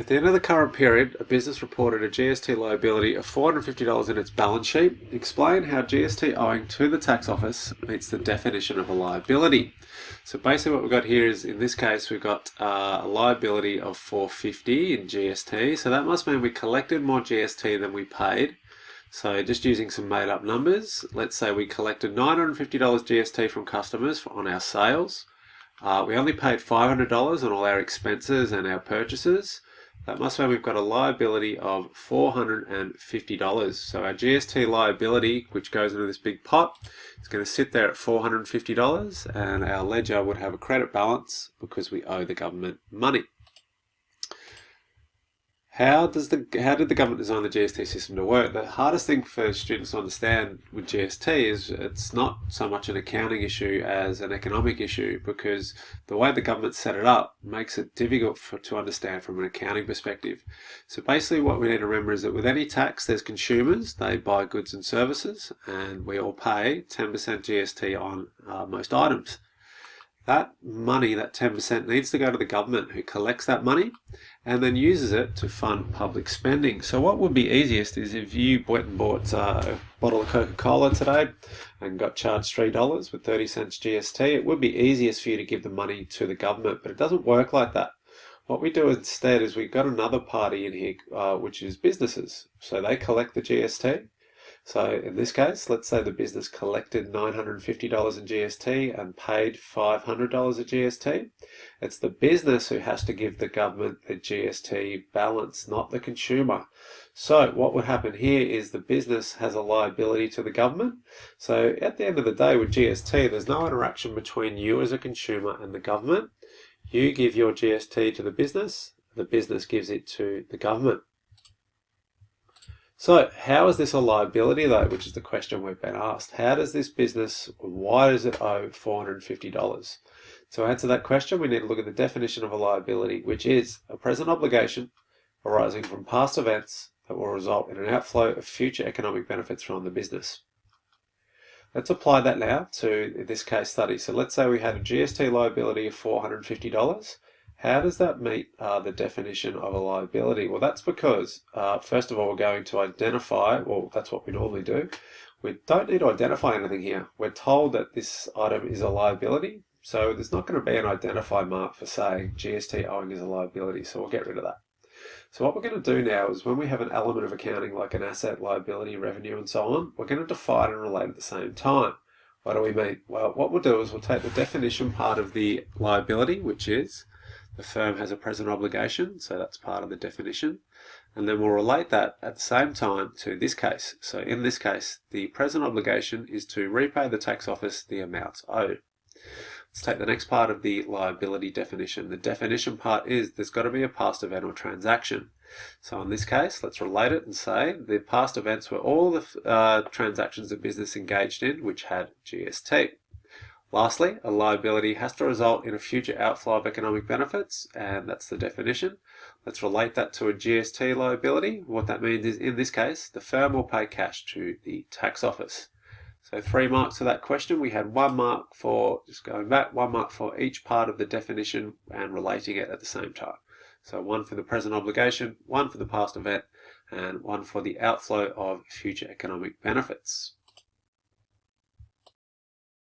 At the end of the current period, a business reported a GST liability of $450 in its balance sheet. Explain how GST owing to the tax office meets the definition of a liability. So basically what we've got here is, in this case, we've got a liability of $450 in GST. So that must mean we collected more GST than we paid. So just using some made up numbers, let's say we collected $950 GST from customers on our sales. We only paid $500 on all our expenses and our purchases. That must mean we've got a liability of $450. So our GST liability, which goes into this big pot, is going to sit there at $450, and our ledger would have a credit balance because we owe the government money. How did the government design the GST system to work? The hardest thing for students to understand with GST is it's not so much an accounting issue as an economic issue, because the way the government set it up makes it difficult to understand from an accounting perspective. So basically what we need to remember is that with any tax, there's consumers, they buy goods and services, and we all pay 10% GST on most items. That money, that 10%, needs to go to the government, who collects that money and then uses it to fund public spending. So what would be easiest is if you went and bought a bottle of Coca-Cola today and got charged $3 with 30 cents GST, it would be easiest for you to give the money to the government, but it doesn't work like that. What we do instead is we've got another party in here, which is businesses. So they collect the GST. So in this case, let's say the business collected $950 in GST and paid $500 of GST. It's the business who has to give the government the GST balance, not the consumer. So what would happen here is the business has a liability to the government. So at the end of the day with GST, there's no interaction between you as a consumer and the government. You give your GST to the business gives it to the government. So how is this a liability though, which is the question we've been asked? How does this business, why does it owe $450? To answer that question, we need to look at the definition of a liability, which is a present obligation arising from past events that will result in an outflow of future economic benefits from the business. Let's apply that now to this case study. So let's say we had a GST liability of $450. How does that meet the definition of a liability? Well, that's because, first of all, we're going to identify, well, that's what we normally do. We don't need to identify anything here. We're told that this item is a liability, so there's not going to be an identify mark for saying GST owing is a liability, so we'll get rid of that. So what we're going to do now is when we have an element of accounting like an asset, liability, revenue, and so on, we're going to define and relate at the same time. What do we mean? Well, what we'll do is we'll take the definition part of the liability, which is the firm has a present obligation, so that's part of the definition, and then we'll relate that at the same time to this case. So in this case, the present obligation is to repay the tax office the amounts owed. Let's take the next part of the liability definition. The definition part is there's got to be a past event or transaction. So in this case, let's relate it and say the past events were all the transactions the business engaged in which had GST. Lastly, a liability has to result in a future outflow of economic benefits, and that's the definition. Let's relate that to a GST liability. What that means is, in this case, the firm will pay cash to the tax office. So 3 marks for that question. We had 1 mark for, just going back, 1 mark for each part of the definition and relating it at the same time. So 1 for the present obligation, 1 for the past event, and 1 for the outflow of future economic benefits.